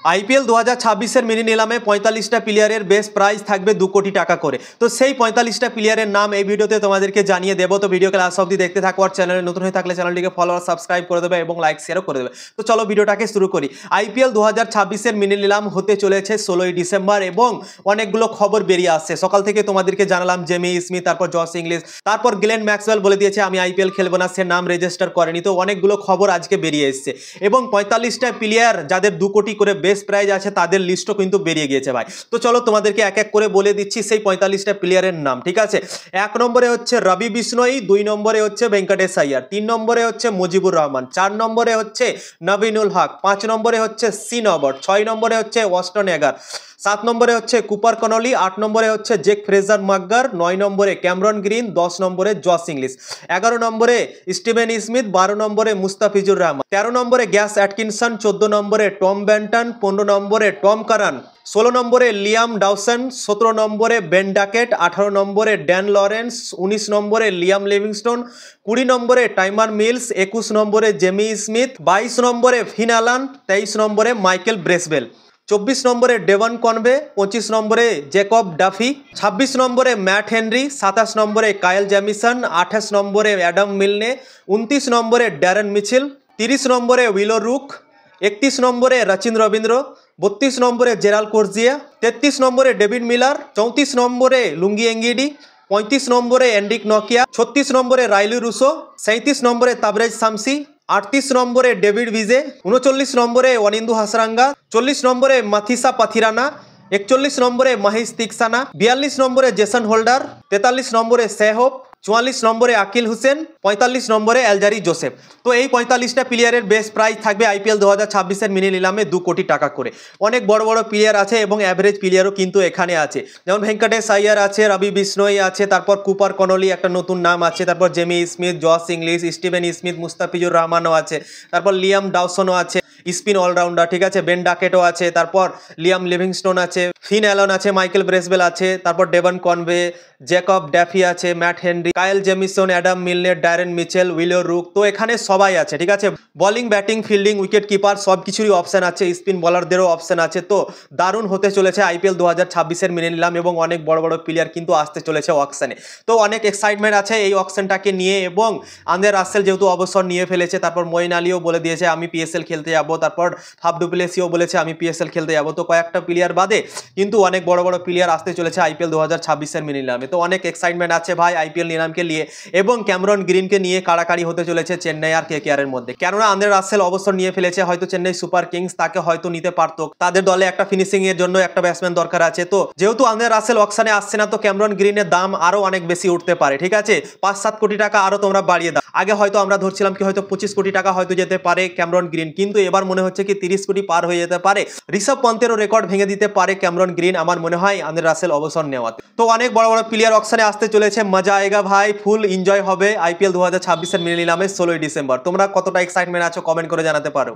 IPL 2026-এর mini নিলামে 45টা প্লেয়ারের base price থাকবে 2 কোটি টাকা করে। তো সেই 45টা প্লেয়ারের নাম এই ভিডিওতে তোমাদেরকে জানিয়ে দেবো। তো ভিডিও ক্লাস অবধি দেখতে থাকো, আর চ্যানেলে নতুন হয়ে থাকলে চ্যানেলটিকে ফলো আর সাবস্ক্রাইব করে দেবে এবং লাইক শেয়ারও করে দেবে। তো চলো ভিডিওটাকে শুরু করি। আইপিএল 2026-এর মিনি নিলাম হতে চলেছে 16ই ডিসেম্বর এবং অনেকগুলো খবর বেরিয়ে আসছে। সকাল থেকে তোমাদেরকে জানালাম জেমি স্মিথ, তারপর জস ইংলিশ, তারপর গ্লেন ম্যাক্সওয়েল বলে দিয়েছে আমি আইপিএল খেলবো না, সে নাম রেজিস্টার করেনি। তো অনেকগুলো খবর আজকে বেরিয়ে এসছে এবং 45টা প্লেয়ার যাদের 2 কোটি করে বেস প্রাইজ আছে তাদের লিস্টও কিন্তু বেরিয়ে গিয়েছে ভাই। তো চলো তোমাদেরকে এক এক করে বলে দিচ্ছি সেই 45টা প্লেয়ারের নাম, ঠিক আছে। 1 নম্বরে হচ্ছে রবি বিষ্ণোই, 2 নম্বরে হচ্ছে ভেঙ্কটেশ আইয়ার, 3 নম্বরে হচ্ছে মুজিবুর রহমান, 4 নম্বরে হচ্ছে নবীনুল হক, 5 নম্বরে হচ্ছে সিন অবট, 6 নম্বরে হচ্ছে ওয়াস্টন এগার, 7 নম্বরে হচ্ছে কুপার কনলি, 8 নম্বরে হচ্ছে জেক ফ্রেজার মাকগার, 9 নম্বরে ক্যামরন গ্রিন, 10 নম্বরে জস ইংলিশ, 11 নম্বরে স্টিভেন স্মিথ, 12 নম্বরে মুস্তাফিজুর রহমান, 13 নম্বরে গ্যাস অ্যাটকিনসন, 14 নম্বরে টম ব্যান্টন, 15 নম্বরে টম কারান, 16 নম্বরে লিয়াম ডাউসন, 17 নম্বরে বেন ডাকেট, 18 নম্বরে ড্যান লরেন্স, 19 নম্বরে লিয়াম লিভিংস্টোন, 20 নম্বরে টাইমার মিলস, 21 নম্বরে জেমি স্মিথ, 22 নম্বরে ফিন অ্যালান, 23 নম্বরে মাইকেল ব্রেসবেল, 24 নম্বরে ডেভন কনবে, 25 নম্বরে জেকব ডাফি, 26 নম্বরে ম্যাট হেনরি, 27 নম্বরে কায়েল জ্যামিসন, 28 নম্বরে অ্যাডাম মিলনে, 29 নম্বরে ড্যারেন মিচেল, 30 নম্বরে উইলো রুক, 31 নম্বরে রচিন রবীন্দ্র, 32 নম্বরে জেরাল কোর্জিয়া, 33 নম্বরে ডেভিড মিলার, 34 নম্বরে লুঙ্গি এঙ্গিডি, 35 নম্বরে এন্ড্রিক নকিয়া, 36 নম্বরে রাইলি রুসো, 37 নম্বরে তাবরেজ শামসি, 38 নম্বরে ডেভিড ভিজে, 39 নম্বরে অনিন্দু হাসরাঙ্গা, 40 নম্বরে মাথিসা পাথিরানা, 41 নম্বরে মহেশ তিকসানা, 42 নম্বরে জেসন হোল্ডার, 43 নম্বরে সেহব, 44 নম্বরে আকিল হোসেন, 45 নম্বরে এলজারি জোসেফ। তো এই 45টা প্লেয়ারের বেস প্রাইস থাকবে আইপিএল 2026-এর মিনি নিলামে 2 কোটি টাকা করে। অনেক বড় বড় প্লেয়ার আছে এবং অ্যাভারেজ প্লেয়ারও কিন্তু এখানে আছে, যেমন ভেঙ্কটেশ আইয়ার আছে, রবি বিষ্ণোই আছে, তারপর কুপার কনলি একটা নতুন নাম আছে, তারপর Jamie Smith, Josh Inglis, Steven Smith, Mustafizur রহমানও আছে, তারপর লিয়াম ডাউসনও আছে, স্পিন অলরাউন্ডার, ঠিক আছে, বেন ডাকেটও আছে, তারপর লিয়াম লিভিংস্টোন আছে, ফিন অ্যালন আছে, মাইকেল ব্রেসবেল আছে, তারপর ডেভন কনবে, জেকব ড্যাফি আছে, Matt Henry, Kyle Jamieson, Adam Milne, Darren Mitchell, Will O'Rourke. তো এখানে সবাই আছে, ঠিক আছে। Bowling, batting, fielding, wicket keeper সব কিছুরই অপশন আছে, স্পিন বলারদেরও অপশন আছে। তো দারুণ হতে চলেছে আইপিএল 2026-এর মিনি নিলাম এবং অনেক বড় বড় প্লেয়ার কিন্তু আসতে চলেছে অকশনে। তো অনেক এক্সাইটমেন্ট আছে এই অকশনটাকে নিয়ে এবং আন্দ্রে রাসেল যেহেতু অবসর নিয়ে ফেলেছে, তারপর মঈন আলীও বলে দিয়েছে আমি পিএসএল খেলতে যাবো, তারপর ফাফ ডু প্লেসিও বলেছে আমি পিএসএল খেলতে যাবো। তো কয়েকটা প্লেয়ার বাদে কিন্তু অনেক বড় বড় প্লেয়ার আসতে চলেছে আইপিএল 2026-এর মিনি নিলামে। তো অনেক এক্সাইটমেন্ট আছে ভাই আইপিএল নিলামকে নিয়ে এবং ক্যামরন গ্রিনকে নিয়ে কাড়াকাড়ি হতে চলেছে চেন্নাই আর কেকেআর এর মধ্যে। কেননা আন্দ্রে রাসেল অবসর নিয়ে ফেলেছে, হয়তো চেন্নাই সুপার কিংস তাকে হয়তো নিতে পারতো, তাদের দলে একটা ফিনিশিং এর জন্য একটা ব্যাটসম্যান দরকার আছে। তো যেহেতু আন্দ্রে রাসেল অকশনে আসছে না, তো ক্যামরন গ্রিনের দাম আরো অনেক বেশি উঠতে পারে, ঠিক আছে। 5-7 কোটি টাকা আরো তোমরা বাড়িয়ে দাও। আগে হয়তো আমরা ধরছিলাম কি হয়তো 25 কোটি টাকা হয়তো যেতে পারে ক্যামরন গ্রিন, কিন্তু এবার মনে হচ্ছে কি 30 কোটি পার হয়ে যেতে পারে। ঋষভ পন্থেরও রেকর্ড ভেঙে দিতে পারে ক্যামরন গ্রিন আমার মনে হয় আন্দ্রে রাসেল অবসর নেওয়াতে। তো অনেক বড় বড় প্লেয়ার অকশনে আসতে চলেছে, মজা আয়েগা ভাই, ফুল এনজয় হবে আইপিএল 2026-এর মিনি নিলামে 16ই ডিসেম্বর। তোমরা কতটা এক্সাইটমেন্ট আছো কমেন্ট করে জানাতে পারো।